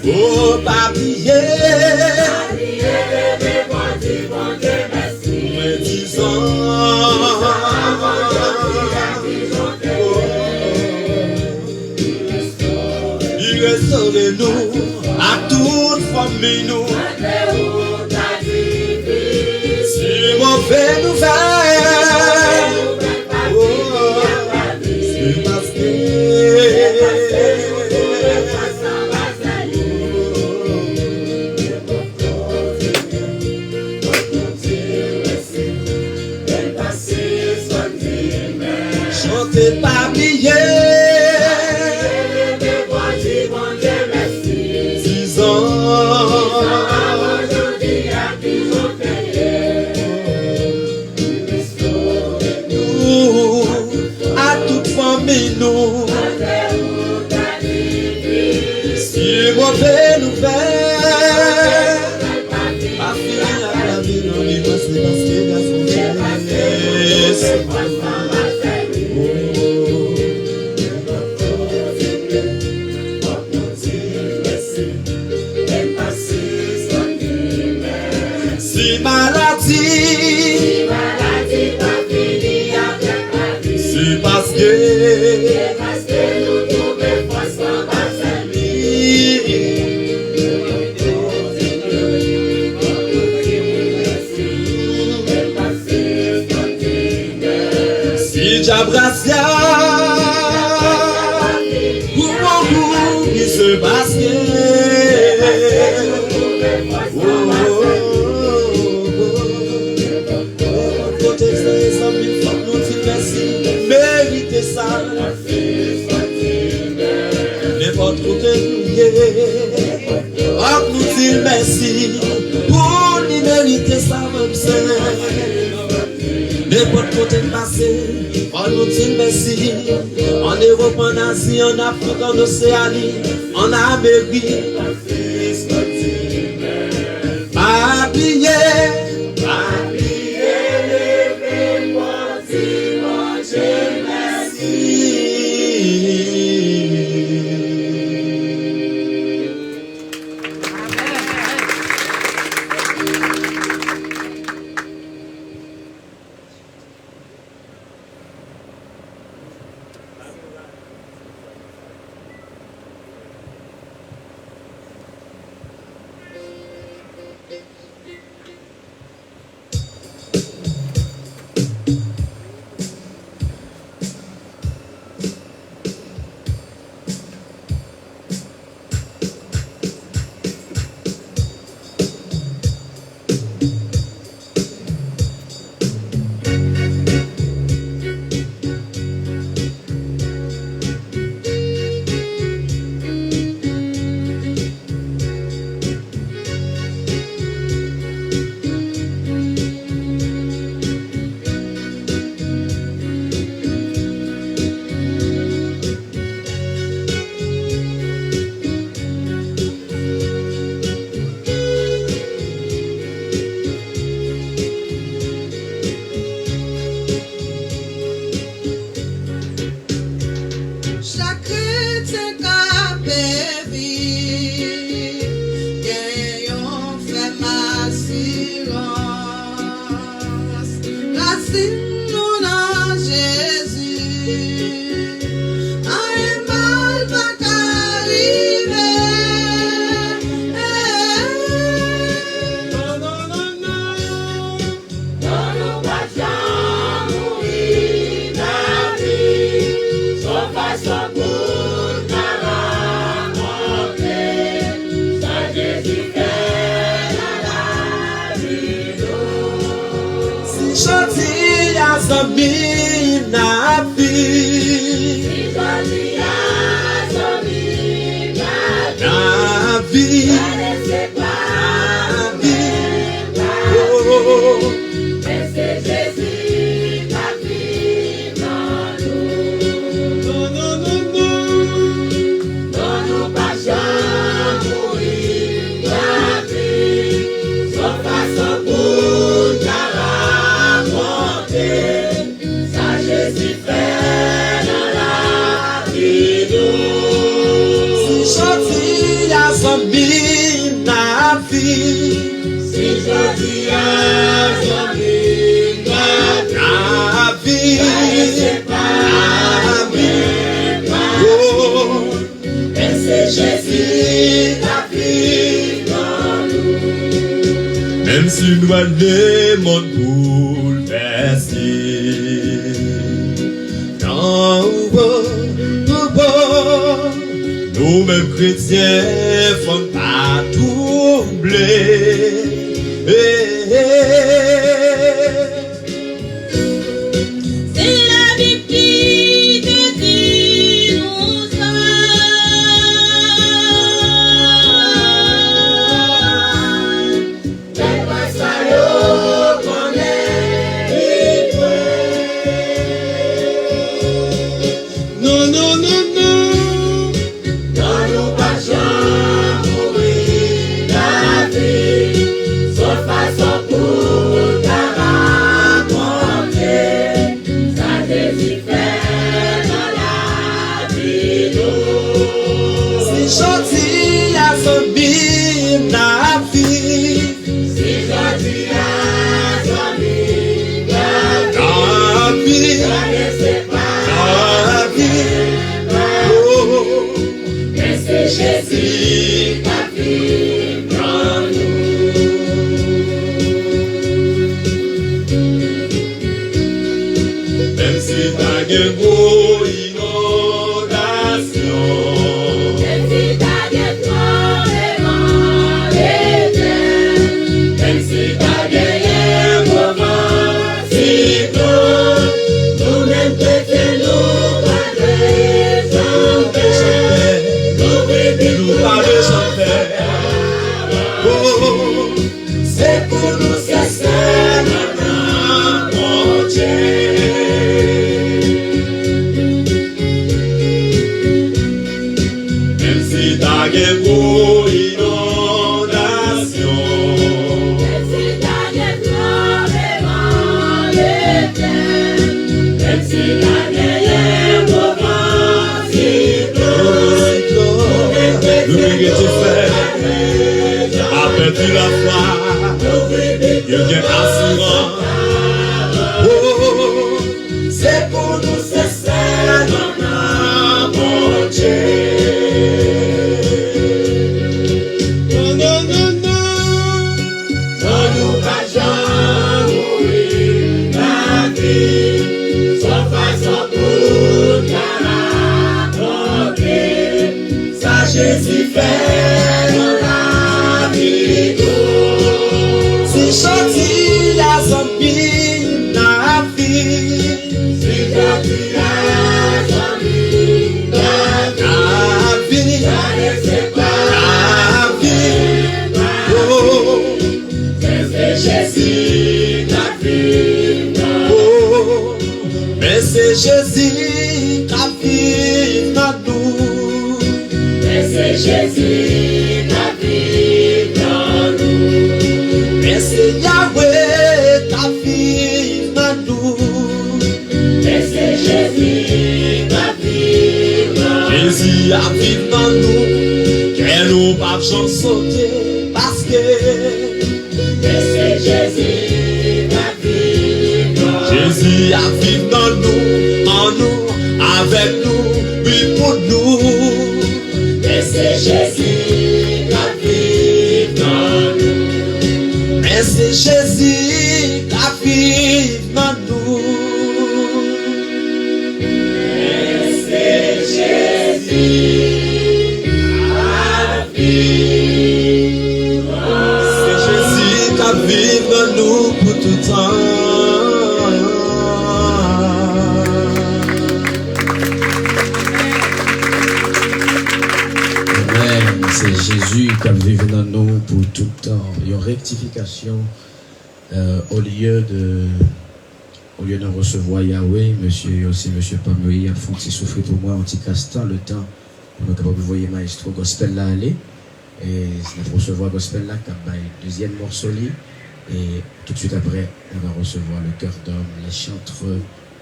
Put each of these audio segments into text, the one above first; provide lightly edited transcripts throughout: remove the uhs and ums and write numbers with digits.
Oh, papier. Mais disons, il restaure nous à toute famille nous. Si mauvais nouvelle, c'est parce que chantez pas billet. Nous, si mauvais nouvelle, pas fini la vie, non, mais moi c'est parce que la si maladie, pas fini c'est parce que nous trouvons force dans ma vie. Si j'abrace pour mon goût, il se passe ça, n'importe côté nous nous dit merci pour nous mériter ça même ça. N'importe côté passé, on nous dit merci. En Europe, en Asie, en Afrique, en Océanie, en Amérique. Papier. zami na vie. Si jodi a zami na vie. C'est pas oh, et c'est Jésus la vie dans nous. Même si nous allons le monde bouleverser, nous-mêmes chrétiens, faut pas troubler. C'est la Bible qui te dit nous ça. Mais pas ça yo connaît Non, non, non, non. dans nos passions mourir la vie, sauf façon pour ta raconter, ça désifère dans la vie. Si gentil à son bim na vie. Si jodi a zami na Na vie. ça ne c'est pas Na vie. Oh, mais c'est Jésus qui vit dans nous. même si t'as gagné gros inondation. Même si t'as des tremblements d'éternel, même si t'as gagné un moment cyclone, nous-mêmes chrétiens, nous pas désemblés, nous Nous pas de chanter. Oh, c'est pour nous c'est seulement mon Dieu. même si t'as gagné gros inondation. Même si t'as des tremblements d'éternel, même si t'as gagné un moment cyclone, Nous que tu fais, après tu la foi, il y a assurance. Oh, c'est pour nous c'est seulement mon Dieu. non, non, non, non. Dans nos passions mourir la vie, sauf façon pour ta raconter, ça Jésus fait dans la vie. Si gentil à son bim na vie. Si jodi a zami na Na vie. ça ne c'est pas Na vie. Oh, c'est Jésus la vie dans oh, mais c'est Jésus qui vit dans nous. mais c'est Jésus la vie dans nous. Mais c'est Yahweh qui vit dans nous. Mais c'est Jésus la vie dans nous. Jésus a vivre dans nous. Qu'elle nous pas besoin de sauter parce que Mais c'est Jésus la vie dans nous. Jésus a vivre dans nous, en nous, avec nous, oui pour nous. Mais c'est Jésus la vie dans nous. Mais c'est Jésus qui vit dans nous. Mais c'est Jésus la vie dans C'est Jésus qui vit dans nous pour tout temps. Amen. C'est Jésus qui vit dans nous pour tout temps. Il y a une rectification au lieu de recevoir Yahweh, monsieur Pamoui a fait un petit souffrir pour moi, un petit castan le temps. On est capable de voir maestro gospel là aller. Et c'est pour recevoir gospel là, qui a le deuxième morceau là. Et tout de suite après, on va recevoir le cœur d'homme, les chantres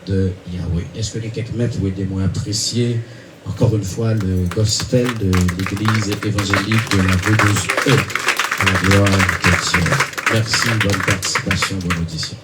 de Yahweh. Est-ce que les quelques maîtres ou des mots appréciés encore une fois le gospel de l'église évangélique de la rue 12E. À la gloire de Dieu. Merci, bonne participation, bonne audition.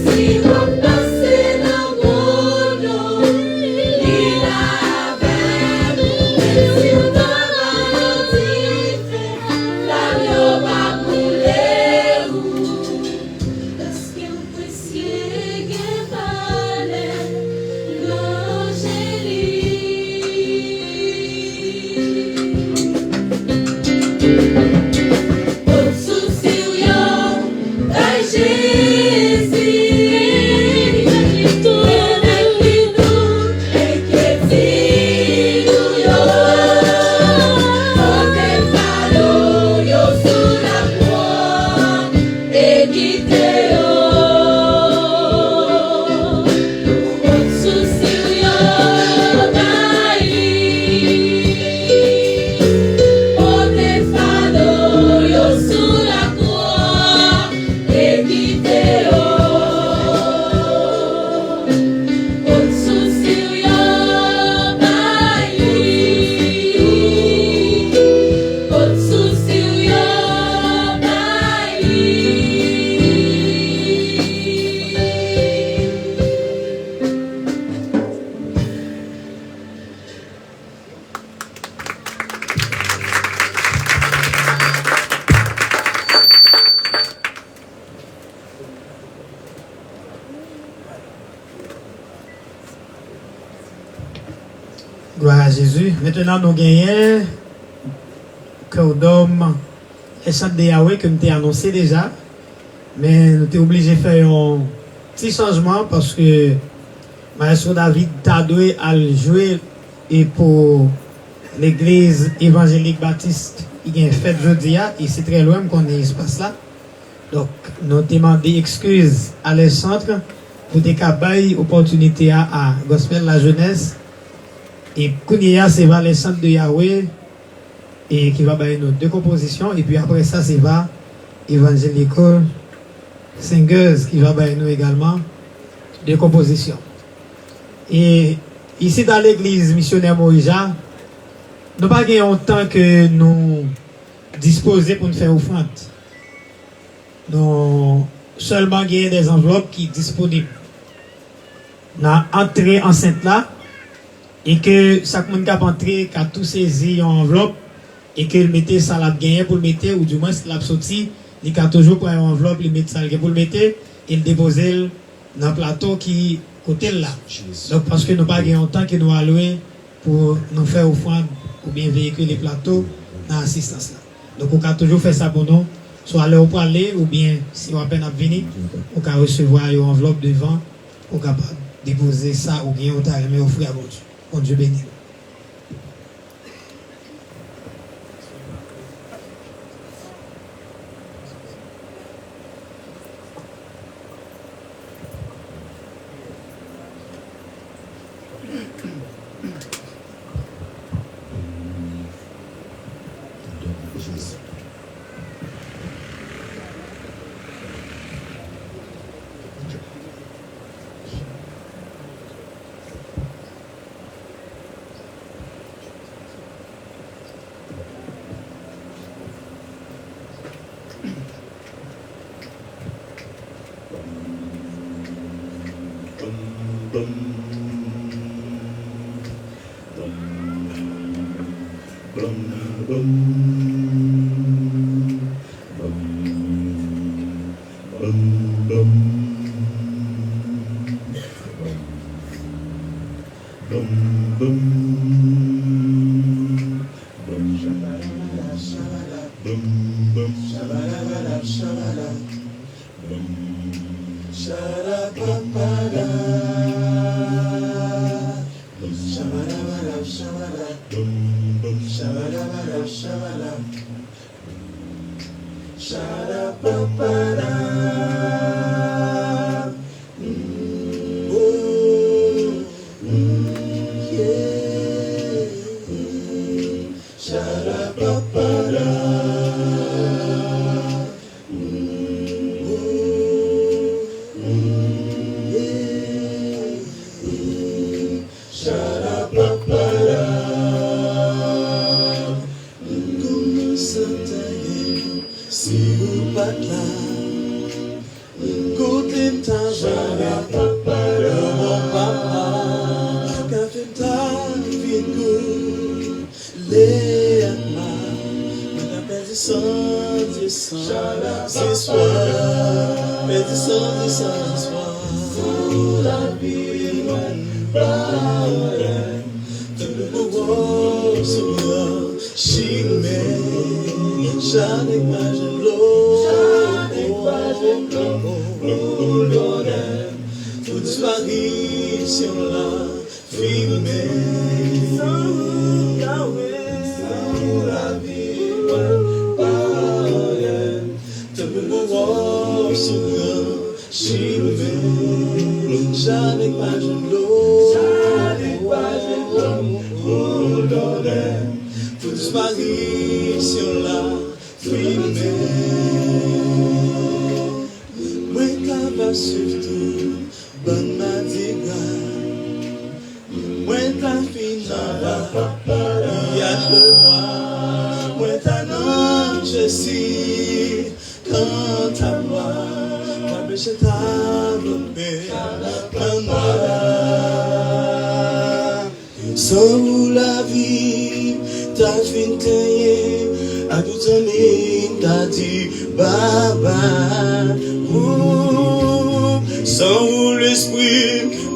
Si vous passez dans mon nom, il a Gloire à Jésus. Maintenant, nous gagnons cœur d'homme et chant de Yahweh que nous t'ai annoncé déjà. Mais nous sommes obligés de faire un petit changement parce que Maestro David t'a doué à jouer et pour l'église évangélique baptiste, il y a une fête jeudi et c'est très loin qu'on est espace là. Donc, nous demandons excuses à les centres pour des cabailles opportunité à Gospel la jeunesse. Et Kounia, c'est va les centres de Yahweh et qui va bailler nos deux compositions. Et puis après ça, c'est va Evangelical Singers qui va bailler nous également deux compositions. Et ici dans l'église missionnaire Morija, nous n'avons pas autant que nous disposer pour nous faire offrande. Nous seulement gagner des enveloppes qui sont disponibles. Dans l'entrée enceinte là, et que chaque monde qui a entré, qui a tout saisi en enveloppe, et qu'il mette ça l'a gagné pour le mettre, ou du moins l'a sorti, il a toujours pour une enveloppe, il met ça pour le mettre, et il dépose dans le plateau qui côté là. Donc parce que nous n'avons pas gagné autant que nous allouer pour nous faire offrande ou bien véhiculer les plateaux dans l'assistance là. Donc on peut toujours faire ça pour nous, soit aller au aller ou bien si on a peine à venir, on peut recevoir une enveloppe devant, on peut déposer ça ou bien on t'a remis offrir à bon Dieu. Bon Dieu béni.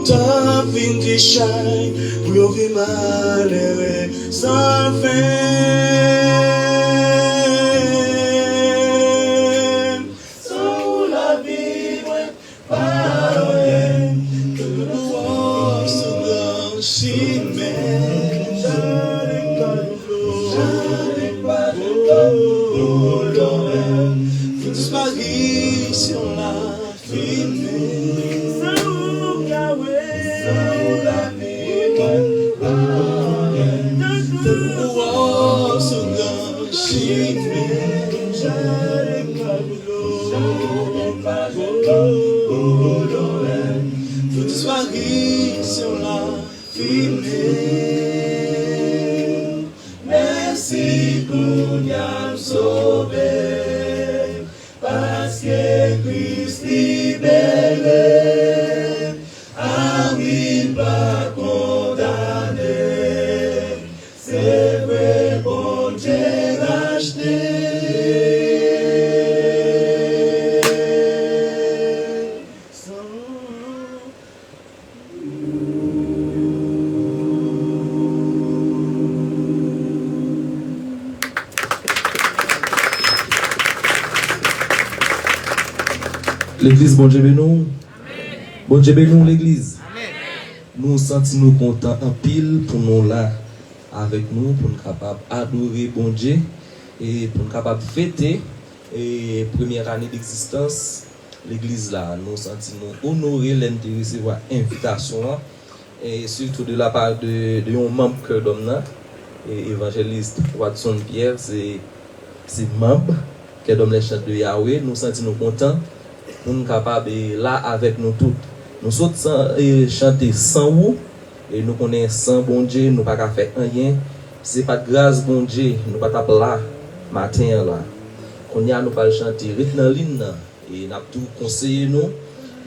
ta fin di chay, pou yon vi malere, sans fin. Sans la vie, parole, que le roi se donne chimé. Disparition la filmée. Saoul Yahweh, Saoul la vie, de pouvoir se gâcher. Disparition la filmée. Merci pour nous sauver. Parce que Christ libéré, arrive pas condamné, c'est vrai, bon Dieu racheté. L'église, bon Dieu bénou. Bon Dieu bénou l'église. Nous sentons nous contents en pile pour nous là avec nous, pour nous capables d'adorer bon Dieu et pour nous capables de fêter et première année d'existence l'église là. Nous sentons nous honorer l'intérêt voir invitation et surtout de la part de un membre que d'homme et évangéliste Watson Pierre, c'est membre que d'homme les chants de Yahweh. Nous sentons nous contents. Nous sommes capables là avec nous tous. Nous sommes chanter sans vous et nous connaissons sans bon Dieu, nous ne pouvons pas faire rien. Ce n'est pas de grâce bon Dieu, nous ne pouvons pas là matin là. Qu'on y a nous pas chanter rythme en ligne et n'a tout conseillé nous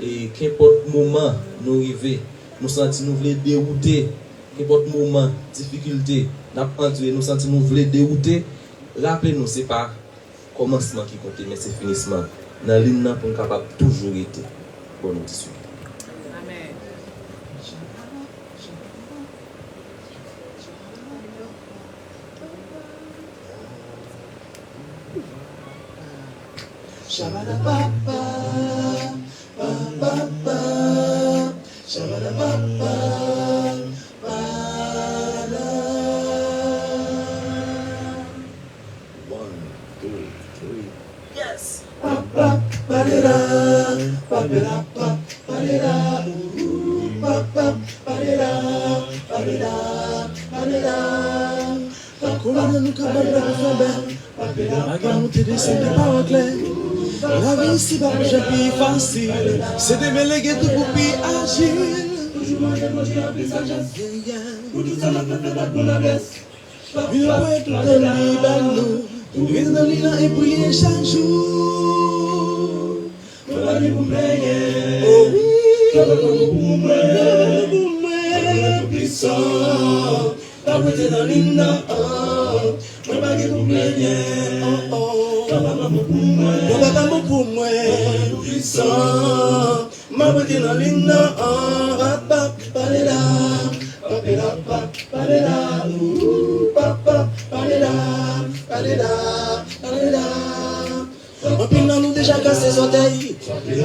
et qu'importe moment nous arriver, nous sentons nous voulons dérouter, qu'importe moment difficulté, n'a entré nous sentons nous voulons dérouter. Rappelez-nous c'est pas commencement qui compte mais c'est finissement. Dans l'île pour nous capable toujours être pour nous tissus. Amen. Shabada papa, papa, shabada papa, papa. 1, 2, 3. Yes. Papa, parera, parera, parera, papa, parera, parera, parera. Comment nous capables de faire la guerre nous te descend des paroles claires. La vie ici va plus facile. C'est de méléguer tout pour puis agir. Toujours manger en plus sagesse. Pour tout ça, la fête pour la baisse. Une fois tout dans l'Ibanou. Reste dans l'île et prier chaque jour. On va aller pour prier. Oh oui. On va aller pour prier. Tout puissant. Pas rester dans l'île. On va aller pour prier. Oh oh. Papa pour moi, tout puissant. Ma beauté dans l'île. Papa, parela. Papa, parela. Papa, parela. En pile nous déjà cassé son taille.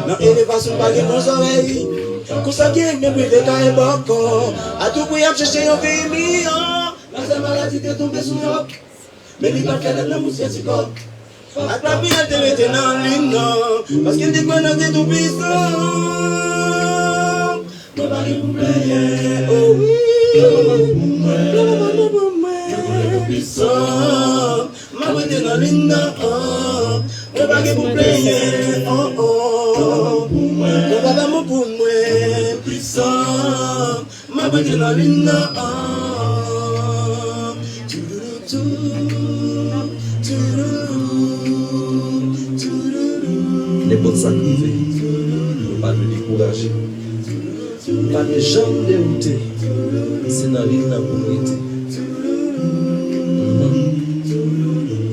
Dans l'élévation pas de nos oreilles. Consacré mes privés qu'à époque. À tout prix à chercher un pays. La maladie est tombée sous nous. Mais il va qu'elle est la mousse du corps. À ta vie elle te mettait dans l'île. Parce qu'il dit qu'on a des tout puissants. Mon mari vous plaît. Oh oui. Puissant, ma beauté dans l'île, on va que vous plaire, oh oh, pour moi, on va vraiment pour moi, puissant, ma beauté dans l'île, Les bonnes sacrifiés, ne pas nous décourager, pas de jambes déroutées, c'est dans l'île pour nous aider.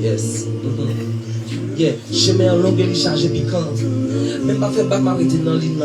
Yes. Yeah, chemin long et chargé piquant. Même pas fait pas m'arrêter dans l'île.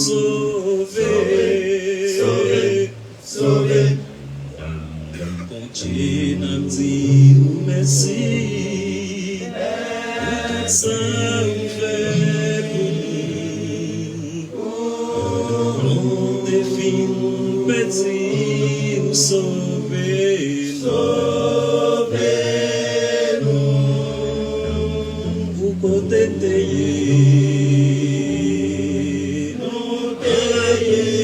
sauver, sauver. Bon Dieu n'a dit merci. Tout ça vous fait pour nous. On défile petit, nous sauver, sauvez-nous. Vous côté nous péchés.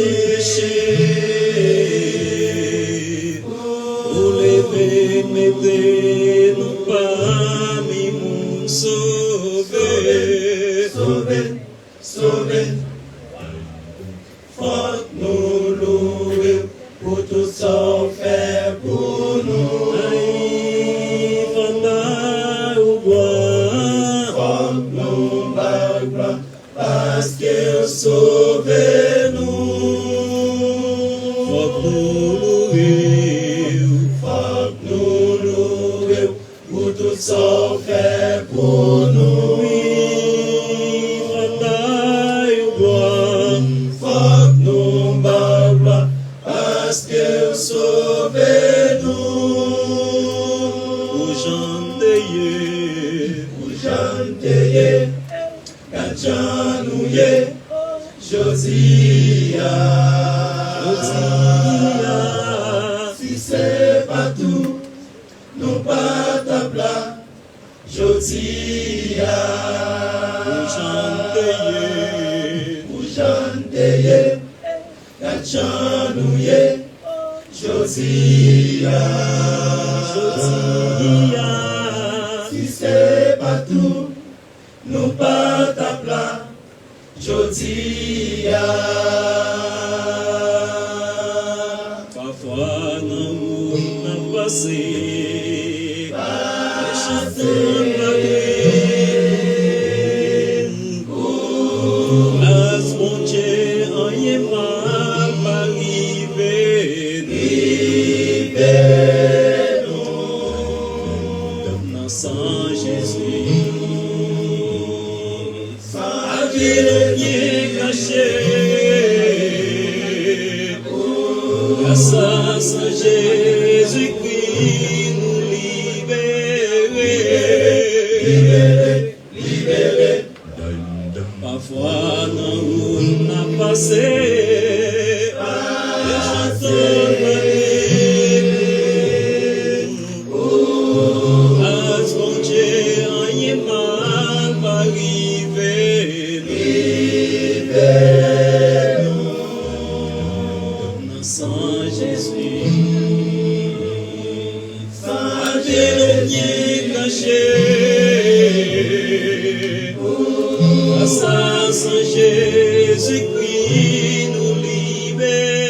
Vous levez, mettez-nous parmi nous, sauvez, sauvez, sauvez. Faut nous louer pour tout ça fait pour nous. Aïe, fanda ou bois. Faut nous battre parce que sauvez-nous. Faut nous louer, faut nous louer pour tout ça fait pour nous. Parce que sauvez-nous, pour chanter, Kachanouye, Josia, si c'est pas tout, nous pas tabla, Josia, pour chanter, Kachanouye, Josia, si c'est pas tout, nous pas tabla, Josia. Parfois, nous n'avons passé, les chansons bagnées, as mon Dieu en yéma. Sans Jésus, sans vie caché, grâce à Jésus-Christ nous libérer. Parfois nous n'a passé les chansons. Sans Jésus, sans Dieu caché, sans Jésus-Christ nous libérer.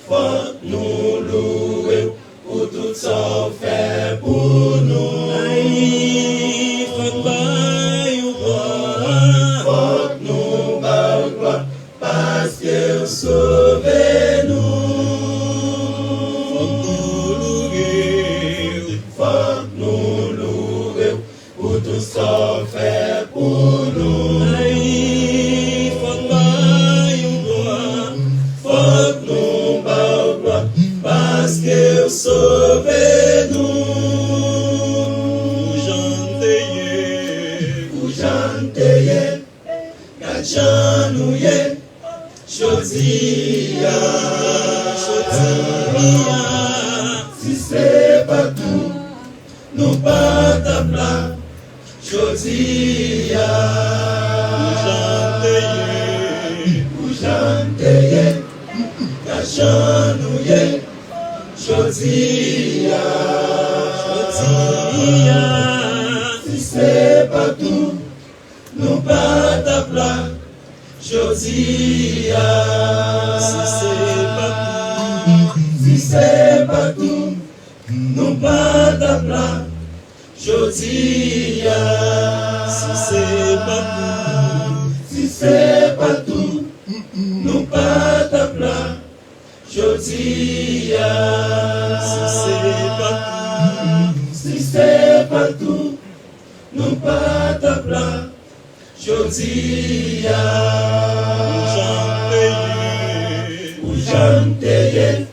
Faut nous louer pour tout ça fait pour nous. Aïe, parce que sauvez-nous. Faut nous louer pour tout ça fait pour nous. Aïe, faut nous battre parce que sauvez-nous. Vous chantez, Kachanouye, Josia, si c'est pas tout, nous pas tabla, Josia, vous chantez, Kachanouye, Josia, si c'est pas tout, nous pas tabla, Josia, si c'est pas tout, nous pas tabla, Josia, si c'est pas tout, nous pas tabla, Josia, si c'est pas tout, nous pas tabla. Jodia, ou j'en paye.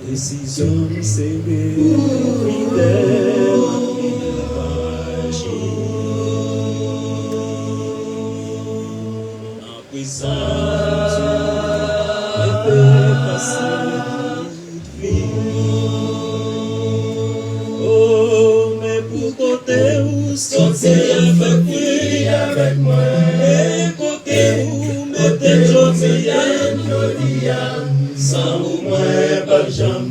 Décision serrée, fidèle, en présence était passé toute vie. Oh, mais pour côté où sortir avec moi, et côté où mettez Jodia, sans au moins pas jamais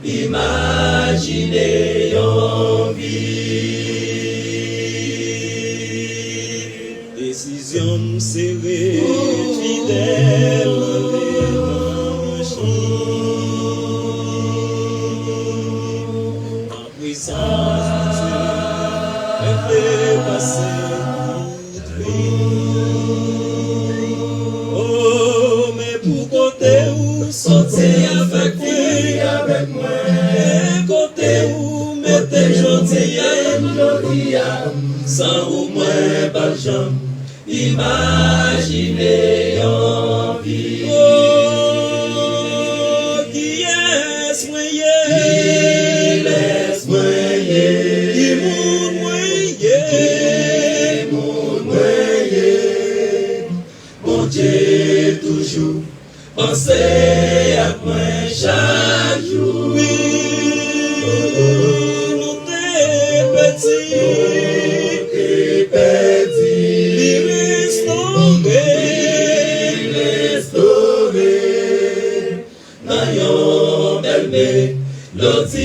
imaginer en vie. Décision serrée, fidèle, en présence de Dieu, elle fait passer toute vie. Oh, mais pour côté où sortir avec moi, et côté où mettez Jodia, sans au moins pas jamais imaginer en vie. Oh, qui est-ce moyen? Qui moun moyen? Bon Dieu toujours pensez à moi chaque jour. Oui, nous t'es petit, restauré, dans yon belle l'autre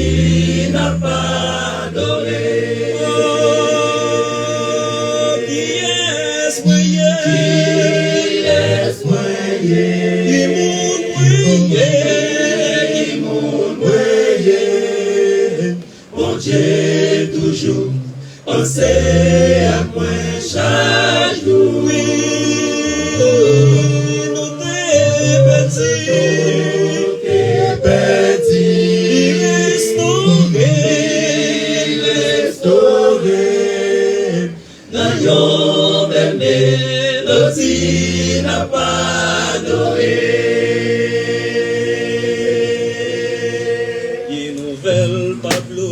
n'a pas doré. Qui est-ce moyen? Bon Dieu toujours pensez à moi chaque jour. Oui, nous t'es petit, restauré, dans yon belle mélodie n'a pas doré. Pablo,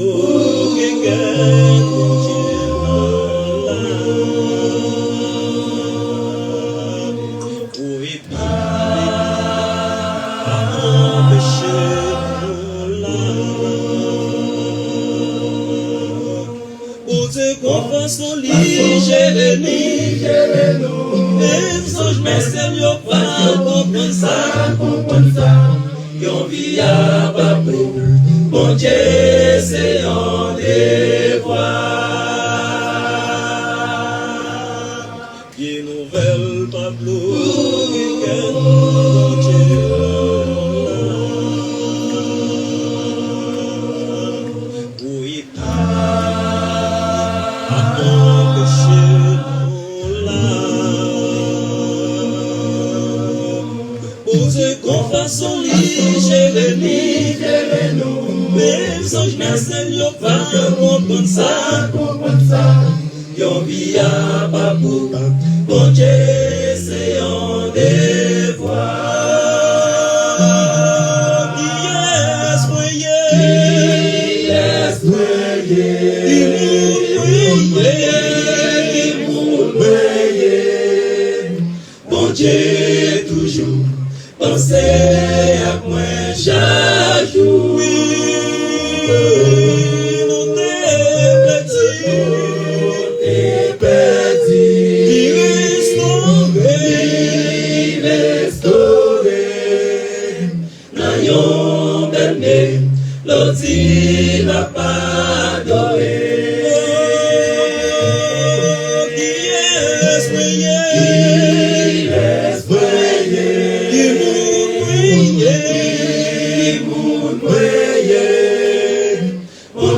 que son lit, gérez-nous. Même si je m'essaie, yo pas comprendre ça. Yon vie à babou, bon Dieu, c'est un devoir. Qui nouvelle Pablo, son lit, gérez-nous. Même si je m'enseigne, yo pas comprendre ça. Yon vie à babou, bon Dieu, c'est un devoir. Qui est-ce moyen? Bon Dieu, toujours pensez à moi chaque jour. aimé, l'autre n'a pas adoré.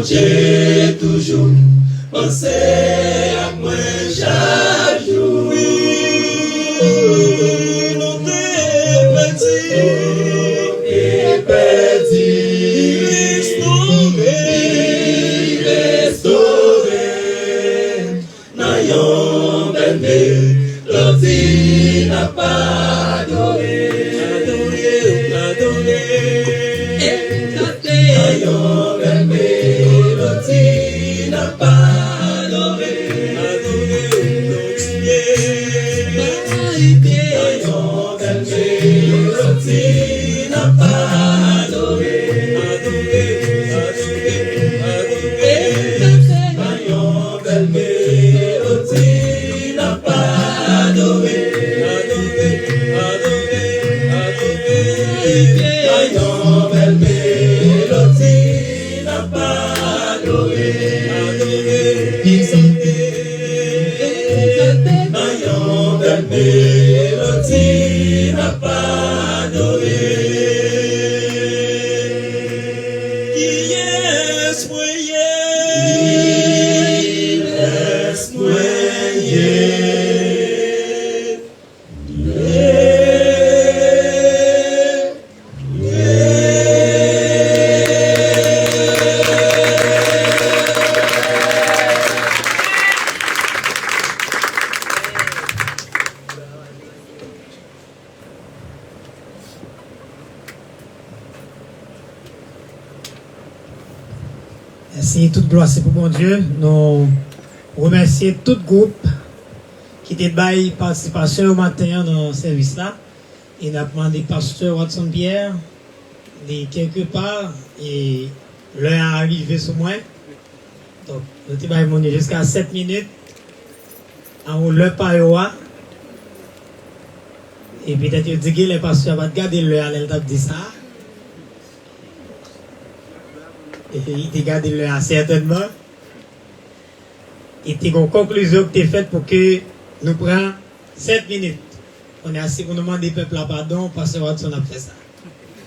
J'ai toujours pensé à moi chaque jour. Nous t'es perdu, restauré, n'ayons aimé, l'autre n'a pas adoré. N'ayons aimé, l'autre n'a pas adoré. N'ayons aimé, l'autre n'a pas adoré. N'ayons aimé, l'autre n'a pas adoré. N'ayons aimé, l'autre n'a pas adoré. N'ayons aimé, l'autre n'a pas adoré. Laisse-moi Merci, toute gloire c'est pour mon Dieu. Nous remercions tout groupe qui débaille participation au matin dans ce service là. Et nous avons demandé pasteur Watson Pierre de quelque part et l'heure est arrivée sur moi. Donc, nous débaillons mon Dieu jusqu'à 7 minutes. En haut, l'heure par là. Et peut-être que les pasteurs vont garder l'heure à l'heure de ça. Et il te garde là certainement. Et une conclusion que tu as faite pour que nous prenions 7 minutes. On est assis pour nous demander au peuple pardon parce que Watson a fait ça.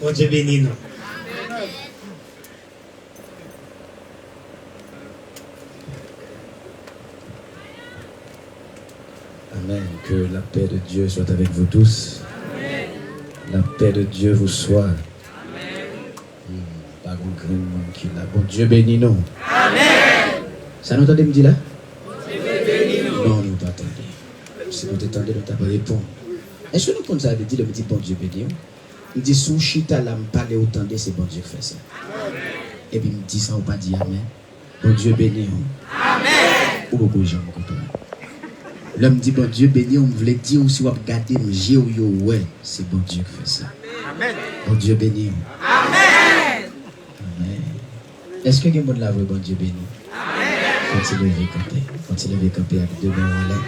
Bon Dieu bénis nous. Amen. Que la paix de Dieu soit avec vous tous. Amen. La paix de Dieu vous soit. Bon Dieu bénis nous. Amen. Ça nous entendez me dire là? Non, nous pas attendre. Si nous t'attendez, nous t'avons répondu. Est-ce que nous comme ça veut dire le petit bon Dieu béni? Il dit sous chita là me parler autant de c'est bon Dieu qui fait ça. Et puis il me dit ça ou pas dire amen. Bon Dieu béni. Amen. Ou beaucoup de gens me comprennent. L'homme dit bon Dieu béni, on me voulait dire aussi ou regarder me j'ai ou ouais, c'est bon Dieu qui fait ça. Amen. Bon Dieu béni. Amen. Est-ce que quelqu'un la voix, bon Dieu béni? Amen. Continuez à camper avec deux mains en l'air.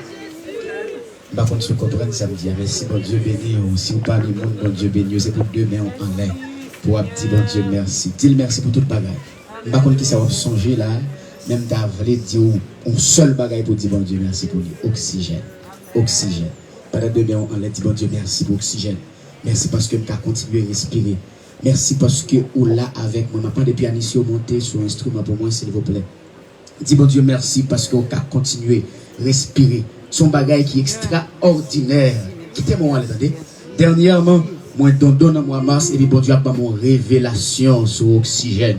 Par contre, si vous comprenez, ça me dit, mais si bon Dieu béni, ou si vous parlez du monde, bon Dieu béni, c'est pour deux mains en l'air. Pour dire bon Dieu merci. Dis merci pour toute bagaille. Par contre, qui ça va songer là, même d'avoir dire un seul bagaille pour dire bon Dieu merci pour lui. Oxygène. Oxygène. Pendant deux mains en l'air, dis bon Dieu merci pour l'oxygène. Merci parce que je peux continuer à respirer. Merci parce que vous là avec moi. Je depuis pianistes monter sur l'instrument pour moi, s'il vous plaît. Dis bon Dieu merci parce que vous pouvez continuer à respirer. Son bagage qui est extraordinaire. Quittez-moi, attendez. Dernièrement, moi, donne moi masse et puis bon Dieu a pas mon révélation sur l'oxygène.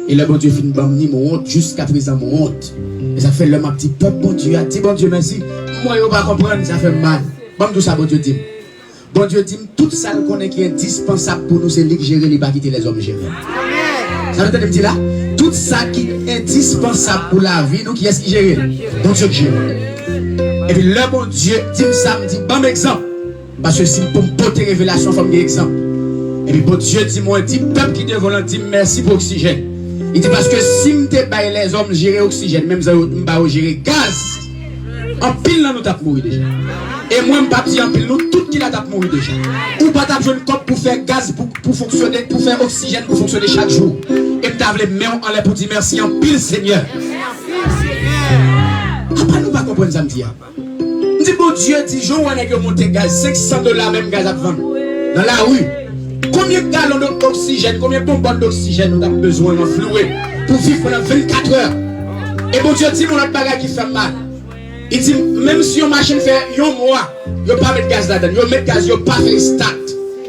Et le bon Dieu finit par me mon honte jusqu'à présent, mon honte. Et ça fait le ma petit peuple, bon Dieu a dit bon Dieu merci. Moi, je ne vais pas comprendre, ça fait mal. Bon, tout ça, bon Dieu dit. Bon Dieu dit, tout ça qu'on est qui est indispensable pour nous, c'est lui qui gère les quitter les hommes gérer. Ça veut dire là, tout ça qui est indispensable pour la vie, nous qui est-ce qui gère? Bon Dieu qui gère. Et puis le bon Dieu dit ça, me dit, bon exemple. Parce que si pour me porter révélation, il faut me exemple. Et puis bon Dieu dit, moi, dit, peuple qui devant dit merci pour l'oxygène. Il dit parce que si je te les hommes gérer oxygène, même si je gérer gaz, en pile là nous t'as mourir déjà. Et moi, je ne pas dire en pile, nous, tout qui l'a mourir déjà. Ou pas besoin de cop pour faire gaz, pour fonctionner, pour faire oxygène, pour fonctionner chaque jour. Et je t'avais les mains en l'air pour dire merci en pile, Seigneur. Après, nous ne pas comprendre ça, me dire. Je dis, bon Dieu, dit, je vois que monter gaz, $500 même gaz à vendre. Dans la rue. Combien de gallons d'oxygène, combien de bonbonnes d'oxygène nous avons besoin de flouer pour vivre pendant 24 heures. Et bon Dieu dit, mon autre bagage qui fait mal. Il dit, même si une machine fait un mois, il ne pas mettre gaz là-dedans, il met gaz, il ne pas fait start.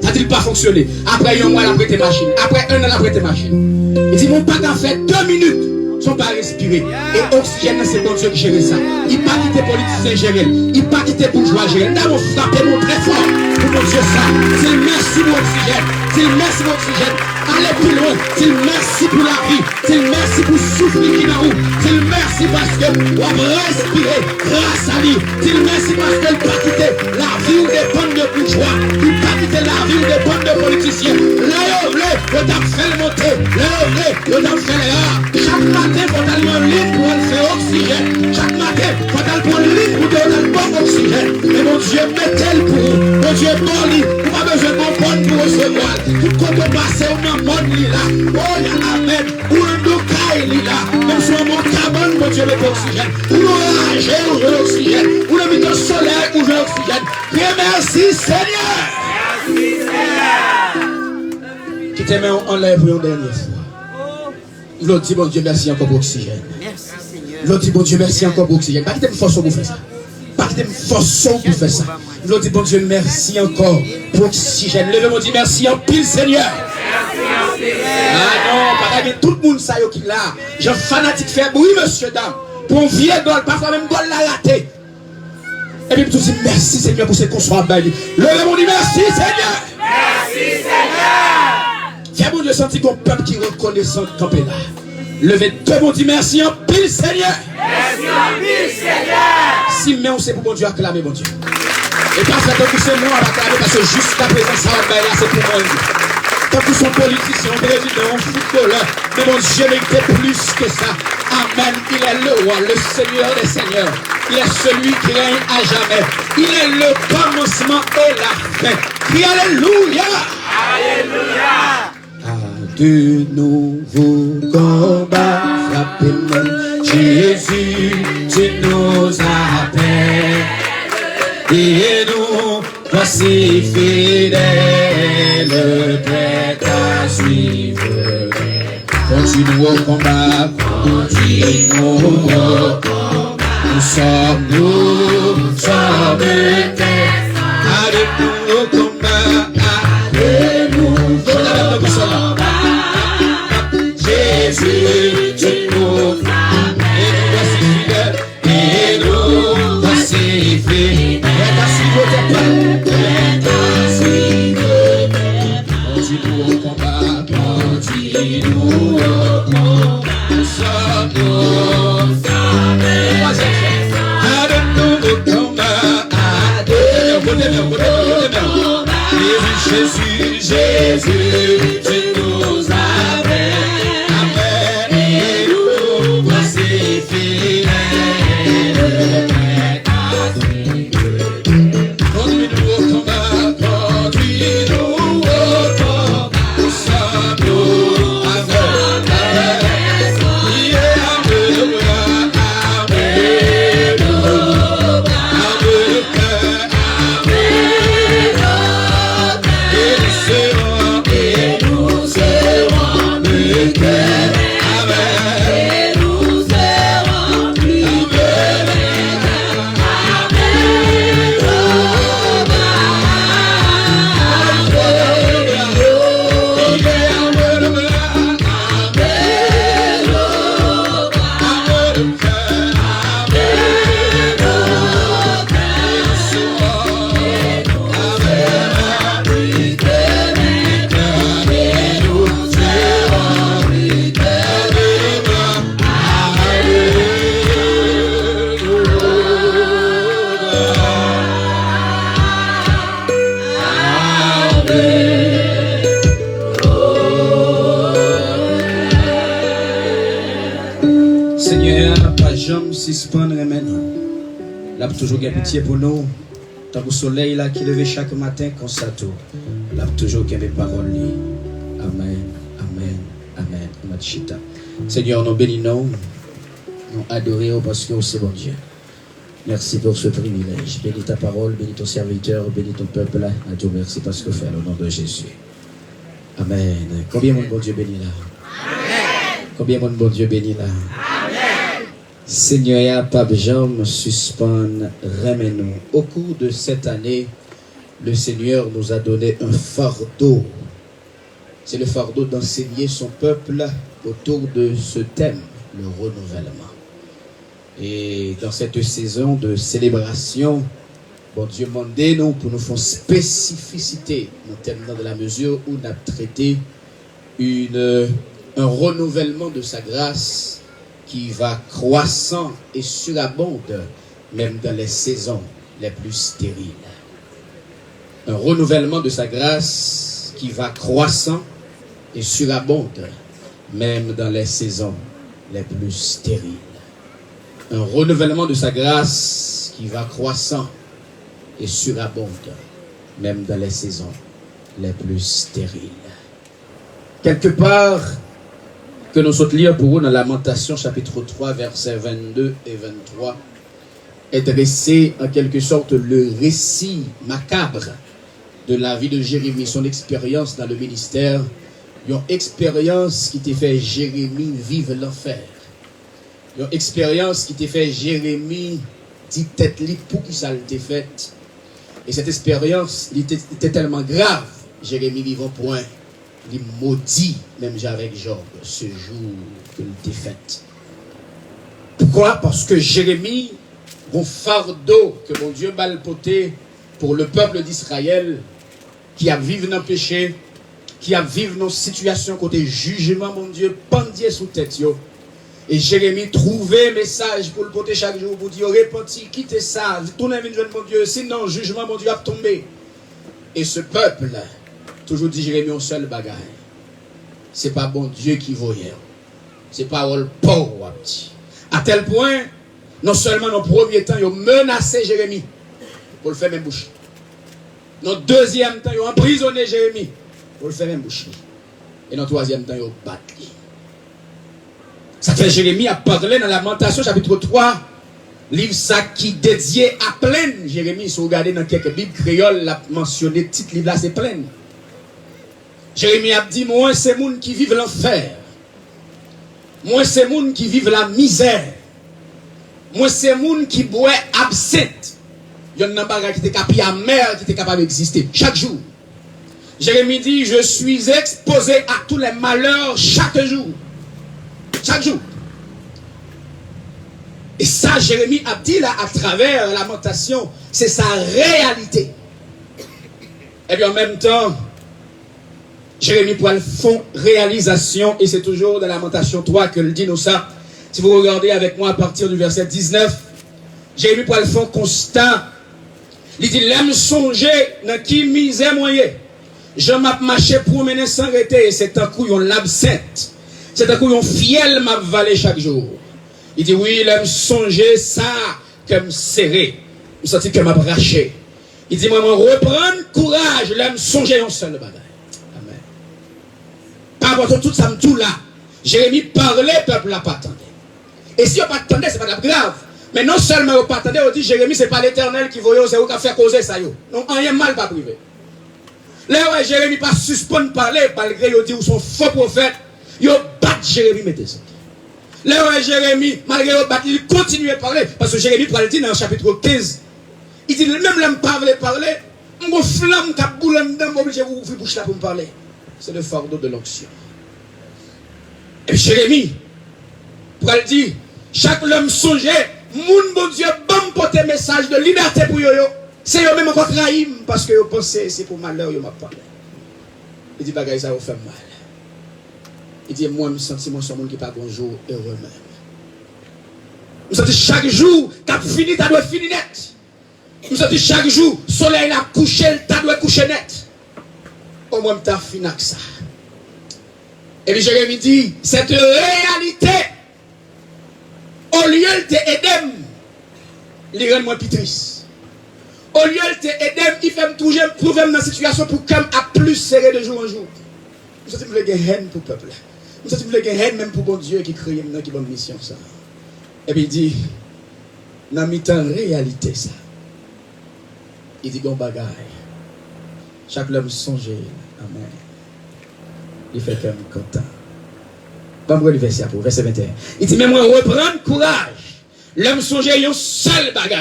Ça dit, il pas fonctionner. Après un mois, il a prêté machine. Après un an, il a prêté machine. Il dit, mon bagage fait 2 minutes. Ils ne sont pas respirer. Et oxygène, c'est bon Dieu qui gère ça. Il ne pas quitter politicien gérer. Il ne pas quitter bourgeois gérer. D'abord, frappez mon très fort pour mon Dieu ça. C'est merci pour l'oxygène. C'est merci pour l'oxygène. Allez plus loin. C'est merci pour la vie. C'est merci pour souffler qui n'a où. C'est merci parce que on va respirer grâce à lui. C'est merci parce qu'elle ne pas quitter la vie ou des bandes de bourgeois. Il ne pas quitter la vie ou des bandes de politiciens. Là, on a fait le monter. Là, on a fait le rare. Chaque matin, on a une ligne pour faire oxygène. Chaque matin, on a une ligne pour donner le bon oxygène. Et mon Dieu, mettez-le pour vous. Mon Dieu, bon lit. On n'a pas besoin de mon bon pour recevoir. Tout quand on passe, on a mon lit là. Oh, il y a Amen. Ou un docaille là. Même si on monte cabane, mon Dieu, met l'oxygène. Ou l'orage, ou l'oxygène. Ou le miton soleil, ou l'oxygène. Bien, merci Seigneur. Merci Seigneur. Qui te met en l'air pour une dernière fois. L'autre dit, bon Dieu, merci encore pour l'oxygène. Merci Seigneur. L'autre dit, bon Dieu, merci encore pour l'oxygène. Pas qu'il t'aime force pour faire ça. Pas qu'il t'aime force pour faire ça. L'autre dit, bon Dieu, merci encore pour l'oxygène. Levez-moi, dit merci en pile, Seigneur. Merci en pile. Ah non, pas tout le monde ça qui là. J'ai fanatique faire bruit, monsieur, dame. Pour un vieux gol, parfois même gol l'a raté. Et puis tout dit, merci Seigneur pour cette qu'on soit belle. Levez-moi, dit merci Seigneur. Merci Seigneur. Viens mon Dieu sentir qu'on peuple qui reconnaissant campé là. Levez deux mon Dieu merci en pile Seigneur. Merci en pile Seigneur. Si mais on sait pour mon Dieu acclamer mon Dieu. Et pas faire tant que c'est moi à acclamer parce que jusqu'à présent ça va là c'est pour moi. Tant que son politicien, président, footballeur, mais mon Dieu mérite plus que ça. Amen. Il est le roi, le Seigneur des seigneurs. Il est celui qui règne à jamais. Il est le commencement et la fin. Crie Alléluia. Alléluia. De nouveaux combats frappés, Jésus, tu nous appelles et nous voici fidèles, prêts à suivre. Continuons au combat, continuons au combat. Nous sommes avec nous au combat, avec nous au combat. Jésus, tu nous et nous voici fidèles. Prêts à suivre tes pas. Prêts à suivre tes pas. Continuons au combat, continuons au combat. Nous sommes avec nous au combat. Jésus, Jésus, tu nous appelles. Seigneur, pas jamais suspendre maintenant. Là, toujours pitié pour nous. Tant que le soleil là qui levait chaque matin comme ça tout. Là toujours qu'il y a des paroles. Amen, amen, amen. Machita. Seigneur, nous bénissons, nous adorons parce que c'est bon Dieu. Merci pour ce privilège. Bénis ta parole, bénis ton serviteur, bénis ton peuple là. À Dieu merci parce que fait au nom de Jésus. Amen. Combien mon bon Dieu bénit là? Amen. Combien mon bon Dieu bénit là? Amen. Seigneur, Pape Jean, suspend, remets-nous. Au cours de cette année, le Seigneur nous a donné un fardeau. C'est le fardeau d'enseigner son peuple autour de ce thème, le renouvellement. Et dans cette saison de célébration, bon Dieu m'a demandé nous pour nous faire spécificité, notamment dans la mesure où nous avons traité un renouvellement de sa grâce qui va croissant et surabonde même dans les saisons les plus stériles. Un renouvellement de sa grâce qui va croissant et surabonde même dans les saisons les plus stériles. Un renouvellement de sa grâce qui va croissant et surabonde même dans les saisons les plus stériles. Quelque part que nous souhaitons lire pour vous dans Lamentation chapitre 3 versets 22 et 23 est dressé en quelque sorte le récit macabre de la vie de Jérémie, son expérience dans le ministère, une expérience qui t'a fait Jérémie vivre l'enfer. Une expérience qui t'a fait Jérémie dit tête libre pour qui ça t'a fait. Et cette expérience était tellement grave, Jérémie vivant point. Il maudit, même avec Job, ce jour que t'a fait. Pourquoi? Parce que Jérémie, mon fardeau que mon Dieu m'a porté pour le peuple d'Israël, qui a vécu dans le péché, qui a vécu dans une situation côté jugement, mon Dieu, pendier sous tête. Et Jérémie trouvait un message pour le porter chaque jour, pour dire, repenti, quittez ça, tournez vers mon Dieu, sinon jugement, mon Dieu, a tombé. Et ce peuple, toujours dit Jérémie, un seul bagaille. C'est pas bon Dieu qui voyait. C'est pas le pauvre. À tel point, non seulement dans le premier temps, ils ont menacé Jérémie pour le faire même bouche. Dans le deuxième temps, ils ont emprisonné Jérémie pour le faire même bouche. Et dans le troisième temps, ils ont battu. Ça fait Jérémie a parlé dans Lamentation chapitre 3, livre ça qui dédié à plein. Jérémie, si vous regardez dans quelques Bibles créoles, l'a mentionné, titre livre là, c'est plein. Jérémie a dit, moi c'est moun qui vivent l'enfer. Moi c'est moun qui vivent la misère. Moi c'est moun qui boit absinthe. Il y a un bagage qui était capable amer, qui était capable d'exister chaque jour. Jérémie dit, je suis exposé à tous les malheurs chaque jour. Chaque jour. Et ça, Jérémie a dit là, à travers la Lamentation, c'est sa réalité. Et bien en même temps, Jérémie pour le fond réalisation, et c'est toujours dans la Lamentation 3 que le dit nous ça. Si vous regardez avec moi à partir du verset 19, Jérémie pour le fond constat, il dit, l'aime songer dans qui misère moyen. Je m'a marché pour mener sans arrêter, et c'est un coup, on l'absente. C'est un coup, on fiel m'a valé chaque jour. Il dit, oui, l'aime songer ça, comme serré. Je sens que m'a braché. Il dit, moi, reprendre courage, l'aime songer un seul bagage. Amen. Par rapport à tout ça, tout là, Jérémie parlait, peuple n'a pas attendu. Et si on pas attendait, c'est pas grave. Mais non seulement on pas attendait, on dit, Jérémie, c'est pas l'Éternel qui voyait, c'est vous qui a fait causer ça. Donc, rien mal pas privé. Là, ouais, Jérémie pas suspend parler, malgré il dit, ou son faux prophète, il bat Jérémie, mettez ça. Là, ouais, Jérémie, malgré il bat, il continue à parler, parce que Jérémie, pour le dire dans le chapitre 15, il dit, même l'homme pas parler, mon flamme qui a boulé dedans, je obligé vous ouvrir bouche là pour me parler. C'est le fardeau de l'onction. Et Jérémie, pour le dire, chaque homme songeait, moun bon Dieu, bon porter message de liberté pour yo. C'est eux même encore trahi parce que vous pensez c'est pour malheur yo m'a parlé. Il dit bagay ça vous fait mal. Il dit moi me sens moi son monde qui pas bonjour heureux même. Nous senti chaque jour qu'a fini ça doit finir net. Nous senti chaque jour soleil a couché ça doit coucher net. Au moins m'ta fini avec ça. Et puis Jérémie dit cette réalité au lieu de Edem, il rend moins plus triste. Au lieu de t'aider, il fait me trouver dans la situation pour qu'elle a plus serré de jour en jour. Nous sommes une haine pour le peuple. Nous sommes une haine même pour bon Dieu qui crée maintenant qui bonne mission ça. Et puis il dit, dans mi-temps réalité ça. Il dit gon bagaille. Chaque homme songe. Amen. Il fait comme content. Pas moi le verset pour verset 21. Il dit mais moi reprendre courage. L'homme songe un seul bagaille.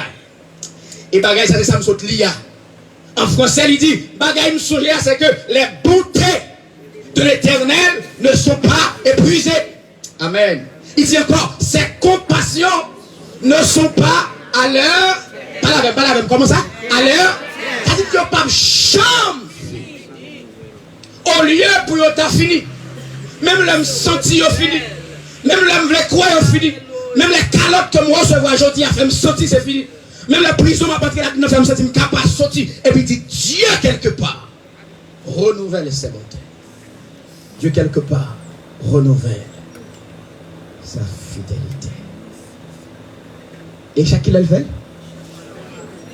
Et bagaille ça c'est ça me saute lia. En français il dit bagaille me songe c'est que les bontés de l'Éternel ne sont pas épuisées. Amen. Il dit encore ses compassions ne sont pas à l'heure. Pas la même. Comment ça? À l'heure. Ça dit que pas chambre. Au lieu pour t'as fini. Même l'homme senti au fini. Même l'homme voulait croire au fini. Même les calottes que moi recevoir aujourd'hui a fait me sentir c'est fini. Même la prison m'a battu là fait me sentir capable de sortir. Et puis il dit Dieu quelque part renouvelle ses bontés. Dieu quelque part renouvelle sa fidélité. Et chaque il le fait.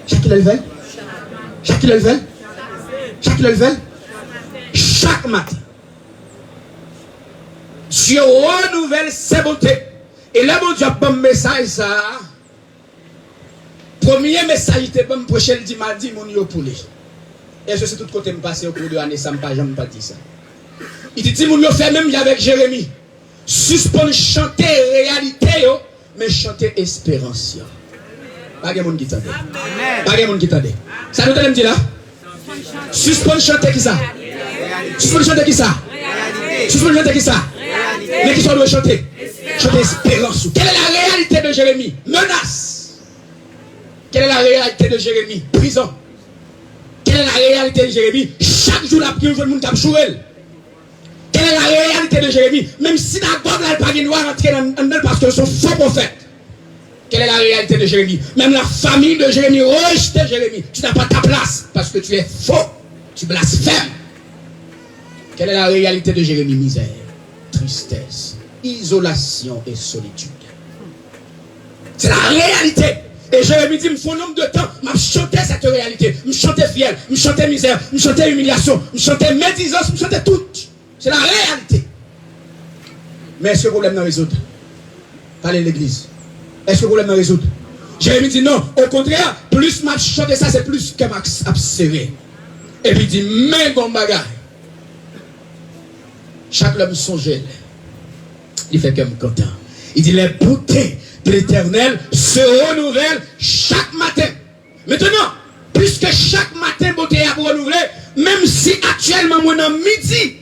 Chaque il le fait. Chaque il le fait. Chaque il le fait. Chaque matin. Dieu renouvelle ses bontés. Et là, mon Dieu a un message ça. Premier message, il était bon prochain le dimanche, mon yo pour lui. Et je sais tout côté me passer au cours de l'année, ça me pas jamais pas dit ça. Il dit mon yo fait même avec Jérémie. Suspend chanter réalité yo, mais chanter espérance. Pas de monde qui t'aide. Pas de monde qui t'aide. Ça nous donne me dire là. Suspend chanter qui ça? Suspend chanter qui ça? Suspend chanter qui ça? Mais qui sont doit chanter? Chanter espérance. Quelle est la réalité de Jérémie? Menace. Quelle est la réalité de Jérémie? Prison. Quelle est la réalité de Jérémie? Chaque jour la prière, le monde cap chourel. Quelle est la réalité de Jérémie? Même si la synagogue n'a pas de noir entrer dans elle parce que sont faux prophètes. Quelle est la réalité de Jérémie? Même la famille de Jérémie rejette Jérémie. Tu n'as pas ta place parce que tu es faux. Tu blasphèmes. Quelle est la réalité de Jérémie? Misère, tristesse, isolation et solitude. C'est la réalité. Et Jérémie dit, il me faut un nombre de temps, je chantais cette réalité, je chantais fiel, je chantais misère, je chantais humiliation, je chantais médisance, je chantais tout. C'est la réalité. Mais est-ce que le problème n'est résoudre? Parlez de l'église. Est-ce que le problème n'est résoudre? Jérémie dit non, au contraire, plus je chantais ça, c'est plus que je serré. Et puis il dit, mais bon bagage. Chaque homme songe, il fait comme content. Il dit, les beautés de l'Éternel se renouvellent chaque matin. Maintenant, puisque chaque matin beauté a renouvelé, même si actuellement moi dans midi,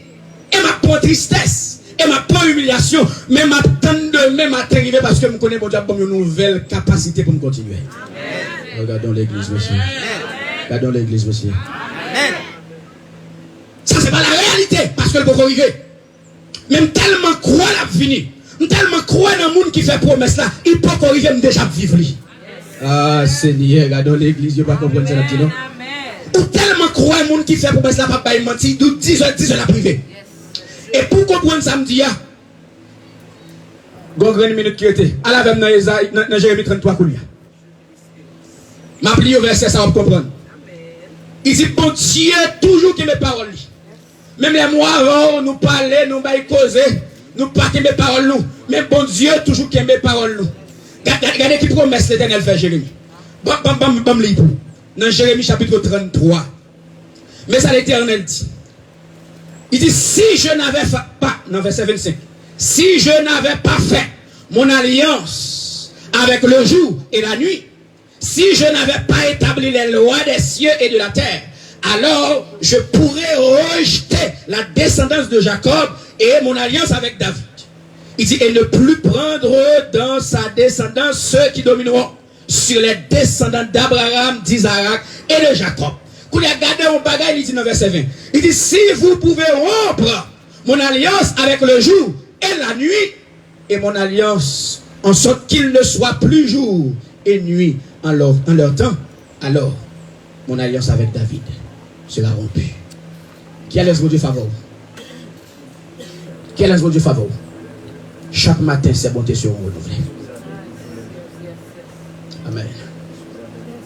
et ma prend tristesse, et ma prend humiliation, mais ma tente demain matin arrivé parce que je connais mon Dieu pour une nouvelle capacité pour me continuer. Amen. Regardons l'église, monsieur. Regardons l'église, monsieur. Amen. Ça, c'est pas la réalité, parce que le peut arriver. Même tellement croire la fini. Tellement croire dans le monde qui fait promesse là, il peut arriver déjà vivre. Ah Seigneur, regardons l'église, je ne peux pas comprendre ça non. Ou tellement croire le monde qui fait promesse là, papa il mentit, d'où 10 heures la privée. Et pour comprendre ça, me dit, une minute qui était, à la même dans Jérémie 33 coulia. Ma plie au verset, ça va comprendre. Il dit, bon Dieu, toujours qui mes paroles. Même les mois avant, nous parler, nous causer, nous pas qui mes paroles nous. Mais bon Dieu, toujours qui mes paroles nous. Regardez qui promesse l'Éternel fait Jérémie. Bam, libre. Dans Jérémie chapitre 33. Mais ça l'Éternel dit. Il dit, si je n'avais pas, dans verset 25, si je n'avais pas fait mon alliance avec le jour et la nuit, si je n'avais pas établi les lois des cieux et de la terre, alors je pourrais rejeter la descendance de Jacob et mon alliance avec David. Il dit, et ne plus prendre dans sa descendance ceux qui domineront sur les descendants d'Abraham, d'Isaac et de Jacob. Quand il a gardé mon bagage, il dit dans verset 20. Il dit, si vous pouvez rompre mon alliance avec le jour et la nuit, et mon alliance, en sorte qu'il ne soit plus jour et nuit en leur temps, alors mon alliance avec David sera rompue. Qui a laissé Dieu favor? Qui a laissé Dieu favor? Chaque matin, ses bontés seront renouvelées. Amen.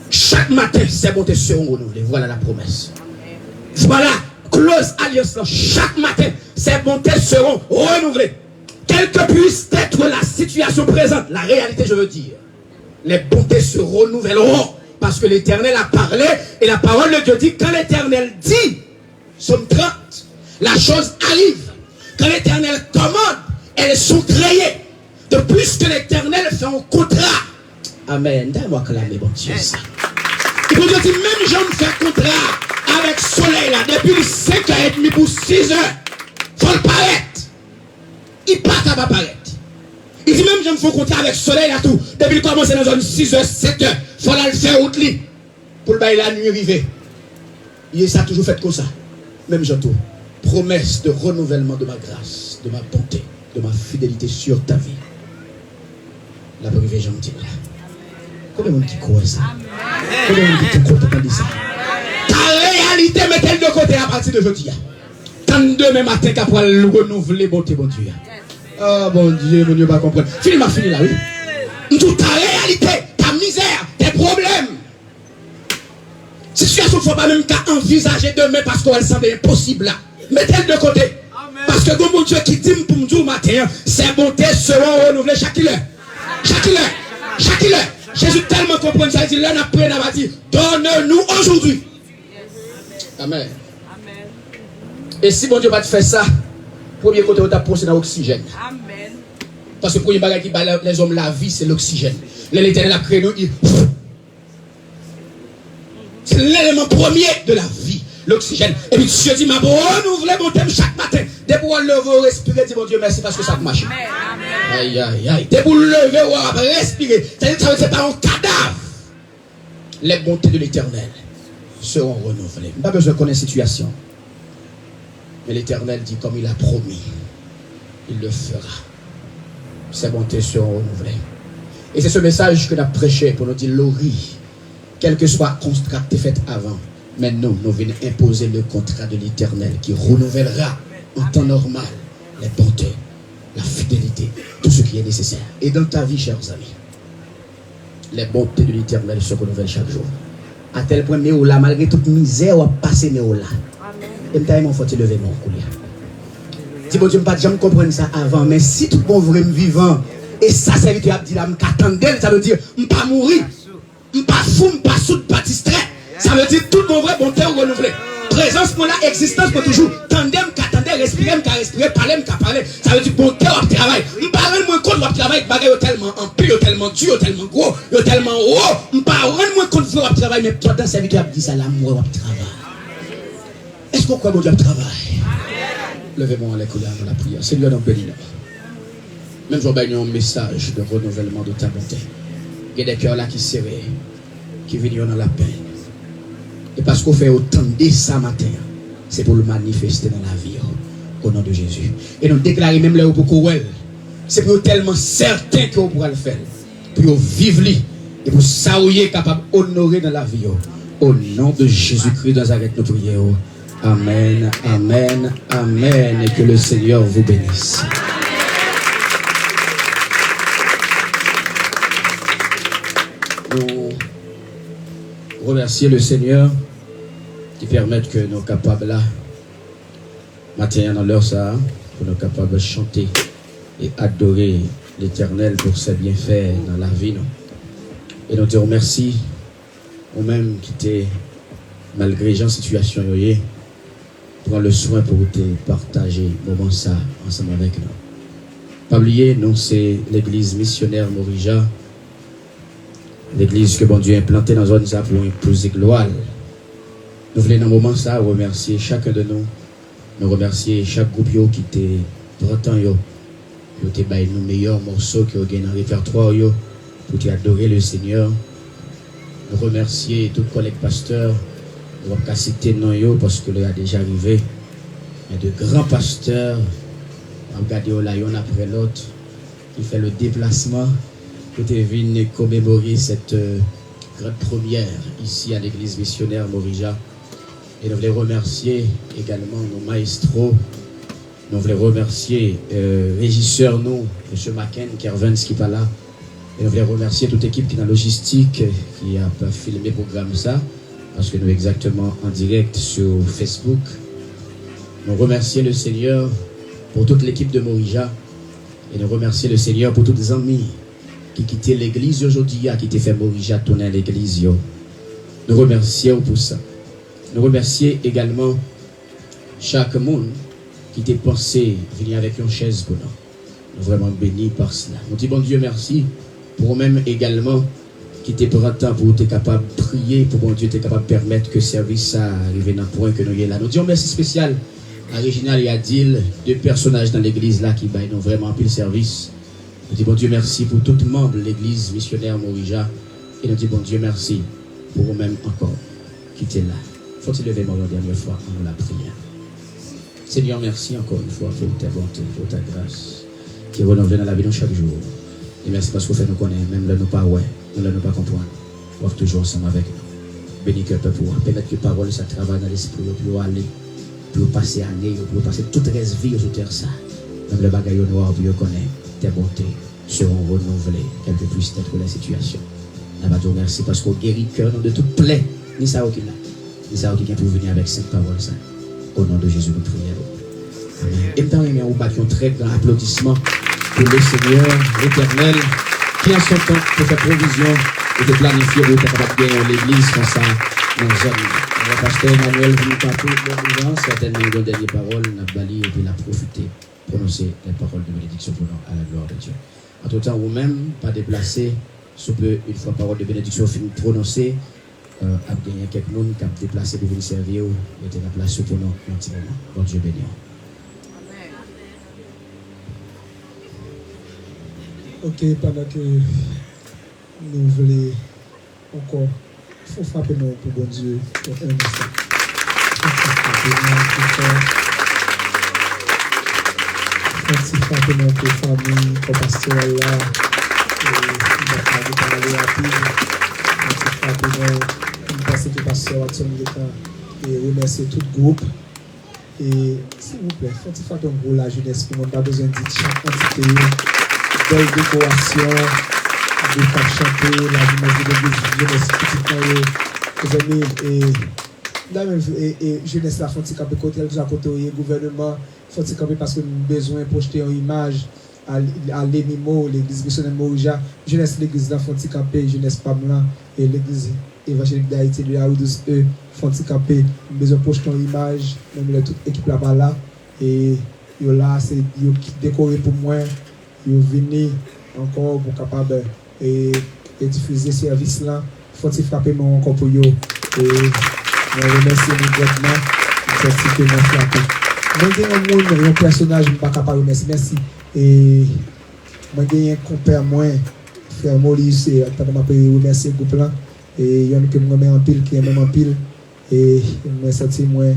Chaque matin, ces bontés seront renouvelées. Voilà la promesse. Voilà, close alliance. Chaque matin, ces bontés seront renouvelées. Quelle que puisse être la situation présente, la réalité, je veux dire, les bontés se renouvelleront. Parce que l'Éternel a parlé et la parole de Dieu dit, quand l'Éternel dit, Somme 30, la chose arrive. Quand l'Éternel commande, elles sont créées. De plus que l'Éternel fait un contrat. Amen. Donne-moi clamer, bon Dieu, ça. Et pour Dieu dit, même j'en fais un contrat avec soleil là, depuis 5h30 pour 6h. Faut le paraître. Il part à pas paraître. Il dit même j'en fais un contrat avec soleil là tout. Depuis qu'il commence dans zone 6h, 7h. Faut la le faire out li. Pour le bail la nuit arriver. Il ça a toujours fait comme ça. Même j'entends. Promesse de renouvellement de ma grâce, de ma bonté, de ma fidélité sur ta vie. La privée gentille là. Combien de monde qui croit ça? Combien de monde qui est content de ça? Ta réalité, mettez-le de côté à partir de aujourd'hui. Tant demain matin qu'après le renouveler, bonté, bon Dieu. Oh mon Dieu, pas comprendre. Fini ma fini là, oui. Toute ta réalité, ta misère, tes problèmes. Situation qu'il ne faut pas même qu'à envisager demain parce qu'elle semble impossible là. Mettez-le de côté. Parce que mon Dieu qui dit pour nous matin, ces bontés seront renouvelées chaque heure. Chaque heure. Chaque heure. Jésus tellement comprend ça, il dit, là, on a dit, donne-nous aujourd'hui. Amen. Et si mon Dieu va te faire ça, premier côté, on t'a posé dans l'oxygène. Amen. Parce que le premier bagage qui bat les hommes la vie, c'est l'oxygène. L'Éternel a créé nous. C'est l'élément premier de la vie, l'oxygène. Et puis Dieu dit, ma bonne, renouvelez mon thème chaque matin. Dès pour lever, respirer, dis mon Dieu merci parce que ça marche. Aïe, aïe, aïe. Dès pour lever, respirer. C'est-à-dire que ça ne pas un cadavre. Les bontés de l'Éternel seront renouvelées. Pas besoin de connaître la situation. Mais l'Éternel dit comme il a promis, il le fera. Ses bontés seront renouvelées. Et c'est ce message que nous avons prêché pour nous dire, Laurie, quel que soit le contrat qui est fait avant, mais nous venons imposer le contrat de l'Éternel qui renouvellera en temps normal les bontés, la fidélité, tout ce qui est nécessaire. Et dans ta vie, chers amis, les bontés de l'Éternel se renouvellent chaque jour. À tel point, Néola, malgré toute misère, on a passé Néola. Et maintenant, il faut te lever mon coulier. Si bon Dieu ne pas jamais comprendre ça avant, mais si tout bon vrai vivant, et ça, c'est ce que dit là, ça veut dire, je ne pas mourir, je ne pas fou, je ne pas sous, je ne pas distrait. Ça veut dire tout bon vrai bonté renouvelé. Présence pour la existence pour toujours. Tandem, qu'attendez, respirer, parler, parler. Ça veut dire bonté au travail. Je ne parle moins compte au travail, bagay tellement ampli, tellement dur, tellement gros, tellement haut. Je ne parle moins compte au travail, mais toi dans sa vie, tu as dit ça, l'amour au travail. Est-ce qu'on croit mon Dieu travail? Levez-moi les couleurs dans la prière. Seigneur, nous bénissons. Même je vais un message de renouvellement de ta bonté. Il y a des cœurs là qui serrés, qui viennent dans la peine. Et parce qu'on fait autant de ça matin, c'est pour le manifester dans la vie, au nom de Jésus. Et nous déclarer même là pour qu'on c'est pour tellement certain qu'on pourra le faire. Pour vivre et pour ça capable d'honorer dans la vie. Au nom de Jésus-Christ de Nazareth, nous prions. Amen, amen, amen. Et que le Seigneur vous bénisse. Nous remercier le Seigneur qui permet que nous sommes capables là, matin dans l'heure ça, pour nous capables de chanter et adorer l'Éternel pour ses bienfaits dans la vie. Nous. Et nous te remercions, ou même qui t'es malgré les situation, prends le soin pour te partager moment ça ensemble avec nous. Pas oublier, nous c'est l'église missionnaire Morija, l'église que bon Dieu a implantée dans zone ça pour imposer gloire. Nous voulons dans le moment ça remercier chacun de nous. Nous remercier chaque groupe qui était prend temps qui te bail nos meilleurs morceaux qui ont gagné dans le répertoire pour te adorer le Seigneur. Nous remercier tous les collègues pasteurs. On va pas citer non parce que là a déjà arrivé. Il y a de grands pasteurs. On va regarder l'un après l'autre qui fait le déplacement pour venir commémorer cette grande première ici à l'église missionnaire Morija. Et nous voulons remercier également nos maestros. Nous voulons remercier régisseur nous, M. Maken, Kervens qui n'est pas là. Et nous voulons remercier toute l'équipe qui est dans la logistique, qui a filmé le programme ça, parce que nous sommes exactement en direct sur Facebook. Nous remercions le Seigneur pour toute l'équipe de Morija, et nous remercions le Seigneur pour tous les amis qui quittent l'église aujourd'hui, qui t'ont fait Morija tourner à l'église. Nous remercions pour ça. Nous remercions également chaque monde qui t'a pensé venir avec une chaise pour nous. Nous sommes vraiment bénis par cela. Nous disons, bon Dieu, merci pour même également qui t'es pris temps pour être capable de prier, pour bon Dieu, t'es capable de permettre que le service arrive dans le point que nous y est là. Nous disons merci spécial à Réginal et à Dil, deux personnages dans l'église là qui nous vraiment pris le service. Nous disons, bon Dieu, merci pour tout le membre de l'église missionnaire Morija. Et nous disons, bon Dieu, merci pour vous-même encore qui t'es là. Faut-il lever mon dernière fois en la prière. Seigneur, merci encore une fois pour ta bonté, pour ta grâce qui est renouvelée dans la vie de chaque jour. Et merci parce que vous faites nous connaître, même là nous pas ouais, nous là nous pas comprendre. Vous êtes toujours ensemble avec nous. Bénis que le peuple pour permettre que la parole ça travaille dans l'esprit pour aller, pour passer année, pour passer toute reste vie sur terre ça. Même le bagaille noir pour connaître tes bontés seront renouvelées, quelle que puisse être la situation. Nous va te remercier parce qu'on guérit cœur de toute plaie, ni ça qui là, ni ça qui vient pour venir avec cette parole ça. Au nom de Jésus nous prions. Amen. Et permettez-moi de battre un très grand applaudissement pour le Seigneur l'Éternel qui en son temps pour faire provision et de planifier pour être capable de gagner l'église comme ça dans nos hommes. Le pasteur Emmanuel vous nous parle de l'urgence, certainement une dernière parole, n'a bali et puis l'a profité, prononcer les paroles de bénédiction pour nous à la gloire de Dieu. Entre-temps, vous-même, pas déplacé, sous peu, une fois parole de bénédiction finie prononcée, à gagner quelques monde qui a déplacé pour venir servir, et était la place pour nous un petit moment. Bon Dieu béni. Ok, pendant que nous voulons encore, il faut frapper nous pour bon Dieu pour un instant. Merci frapper nous pour famille, pour pasteur là, il va parler rapide. Merci frapper nous pour passer que pasteur Watson et remercier tout le groupe. Et s'il vous plaît, faut-il faire un gros la jeunesse pour nous, pas besoin de dire chaque entité. Belle décoration, de faire chanter la jeunesse de l'église, jeunesse petite et jeunesse la font camper côté à côté gouvernement font camper parce que nous avons besoin de projeter une image à l'Enimo, l'église missionnaire Morija, jeunesse l'église là font camper, jeunesse Pamela et l'église évangélique d'Haïti de la U12E font camper, nous besoin de projeter une image, même toute équipe là-bas là et là c'est décoré pour moi. Ils viennent encore pour capable et diffuser ce service là. Faut-il frapper mon encore pour eux. Et je remercie immédiatement. Merci que nous frappons. Moi, j'ai un personnage, je ne suis pas capable de remercier. Merci. Et moi, j'ai un compère, moi, frère Maurice, et je vais remercier le groupe là. Et il y en a qui me met en pile, qui est même en pile. Et je me sens, moi,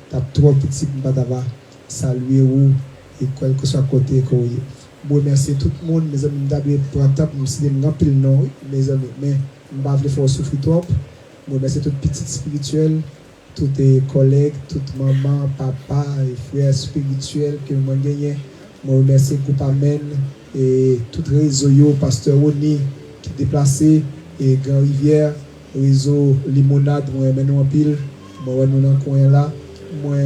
tu as trop petit pour ne pas saluer ou et quel que soit côté que vous je remercie tout le monde, mes amis, pour un temps, je suis un peu non, mes amis, mais je ne vais pas faire souffrir trop. Je remercie toutes les petites spirituelles, tous les collègues, toute maman, papa et frères spirituels que je gagné. Je remercie le groupe Amen et tout le réseau, Pasteur Oni qui est déplacé, et Grand Rivière, réseau Limonade, moi je en pile, moi nous dans le coin là. Moi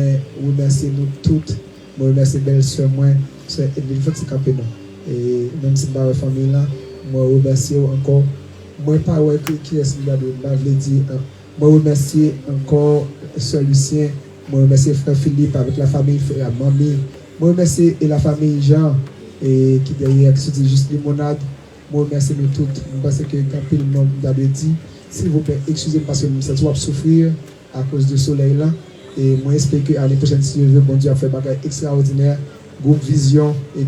remercie nous toutes, moi remercie belle soeur moi. C'est une fois que et même si je ne suis pas famille là, je remercie encore. Je ne sais pas qui est-ce que je dire. Je remercie encore Sœur Lucien, je remercie Frère Philippe avec la famille, la mamie. Je remercie la famille Jean et qui derrière qui se dit juste limonade. Je remercie nous toutes. Je pense que quand le nom d'avait dit, s'il vous plaît, excusez-moi parce que je suis souffrir à cause du soleil là. Et moi j'espère que l'année prochaine, si je veux, bon Dieu a fait des bagages extraordinaires. Groupe Vision et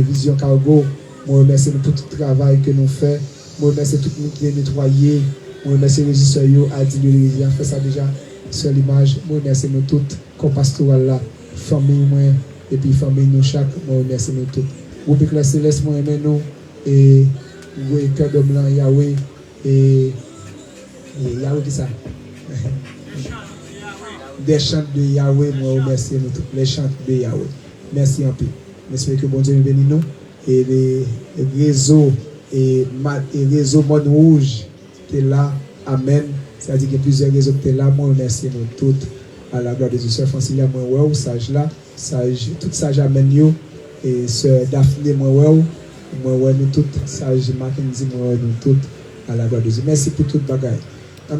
Vision Cargo, je remercie pour tout le travail que nous faisons. Je remercie tout le monde qui est nettoyé. Je remercie les régisseurs qui a fait ça déjà sur l'image. Je remercie nous toutes, comme pastoral là, famille moi, et puis famille nous chaque. Je remercie nous toutes. Groupe Éclair Céleste, moi aimé nous, et cœur d'homme là, Yahweh, et Yahweh qui ça? Des chants de Yahweh, moi remercie nous toutes, les chants de Yahweh. Merci un peu. J'espère que bon Dieu bénisse nous. Et les réseaux et réseau Monde Rouge, t'es là, amen. C'est-à-dire qu'il y a plusieurs réseaux qui t'es là. Moi, remercie nous toutes à la gloire de Dieu. Sœur Francilia, moi, ouais, sage là, sage, tout sage amen yo. Et Sœur Daphné, moi, ouais, nous toutes, sage Mackenzie, moi, nous toutes à la gloire de Dieu. Merci pour toute bagaille. On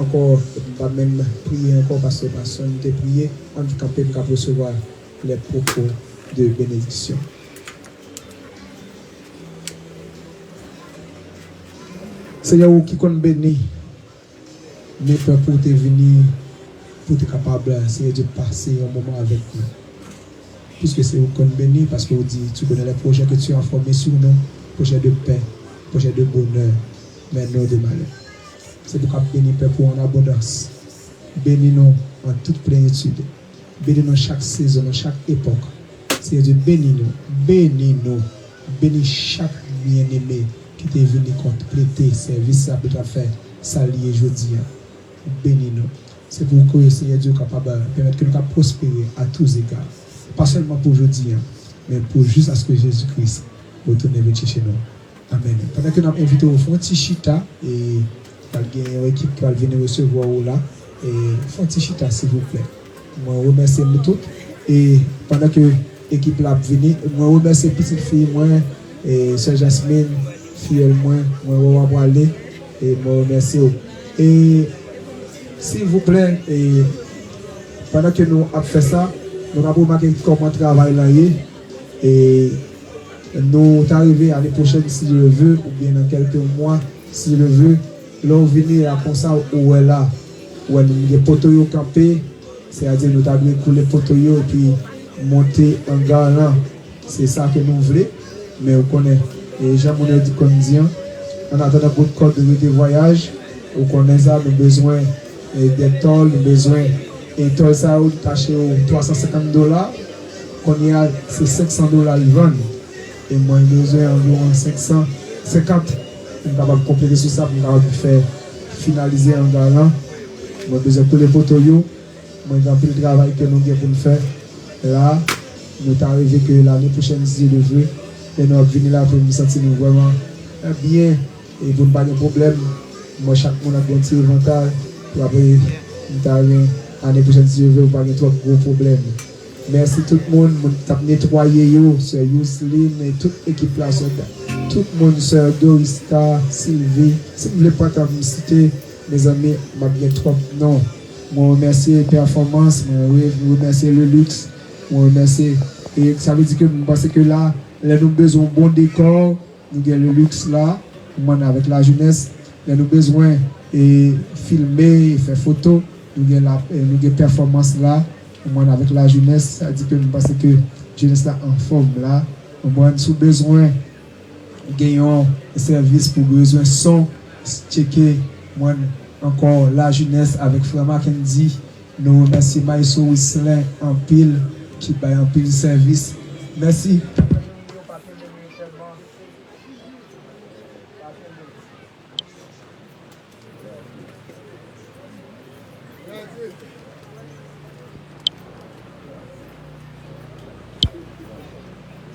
encore, pas même prier encore parce que personne n'a prié. On va camper pour recevoir les propos de bénédiction. Seigneur, qui compte béni, mais pour te venir, pour te capable, Seigneur, de passer un moment avec nous. Puisque c'est vous qui compte béni, parce que vous dites, tu connais les projets que tu as formés sur nous, projets de paix, projets de bonheur, mais non de malheur. C'est pour qu'on bénisse Père pour en abondance. Bénis-nous en toute plénitude. Bénis-nous chaque saison, chaque époque. Seigneur Dieu, bénis-nous. Bénis chaque bien-aimé qui t'est venu compléter service à notre affaire, s'allier jeudi. Bénis-nous. C'est pour que Seigneur Dieu capable de permettre que nous puissions prospérer à tous égards. Pas seulement pour jeudi, mais pour juste à ce que Jésus-Christ retourne venir chez nous. Amen. Pendant que nous avons invité au fond Tichita et il y a une équipe qui va venir recevoir là. Et Fontichita, s'il vous plaît. Moi, je remercie nous toutes. Et pendant que l'équipe là venir, moi, je remercie petite fille, moi, et Sœur Jasmine, fille, moi, je vais aller. Et moi, je remercie. Et s'il vous plaît, et pendant que nous avons fait ça, nous avons remarqué comment travail là est. Et nous sommes arrivés à l'année prochaine, si je le veux, ou bien dans quelques mois, si je le veux. Là, on vient à comme ça, où est là, où les poteaux campés, c'est-à-dire nous avons coulé les poteaux et puis monter en garant. C'est ça que nous voulons, mais on connaît. Et Jean-Monnet dit qu'on dit, en attendant votre code de voyage, on connaît ça, nous avons besoin des tolls, nous avons besoin et tolls ça, on tâche $350, qu'on y a, c'est $500 le vendre. Et moi, j'ai besoin environ 550. On est capable de compléter sur ça, on est faire finaliser un galant. On a besoin de les photos. On a plus de travail que nous avons pour faire. Là, nous sommes arrivés que l'année prochaine, si Dieu le veut, et nous allons venir là pour nous sentir vraiment bien et pour ne pas de problème. Moi, chaque monde a un petit avantage. Pour après, nous allons l'année prochaine, si Dieu veut, pas de trop gros problèmes. Merci tout le monde, nous avons nettoyé, Sœur Yousline et toute l'équipe là, tout le monde, Sœur Dorista, Sylvie. Si vous ne voulez pas citer, mes amis, je bien trop. Non. Je remercie Performance, je remercie le luxe, je remercie. Et ça veut dire que je pense que là, nous avons besoin d'un bon décor, nous avons le luxe là, avec la jeunesse, nous avons besoin de filmer, faire photo, nous avons Performance là. Avec la jeunesse, ça dit que nous pensons que la jeunesse là en forme là. Nous avons besoin de gagner un service pour besoin son, checker encore la jeunesse avec Frère Mackenzie. Nous remercions Maïso Whistler en pile qui paye en pile service. Merci.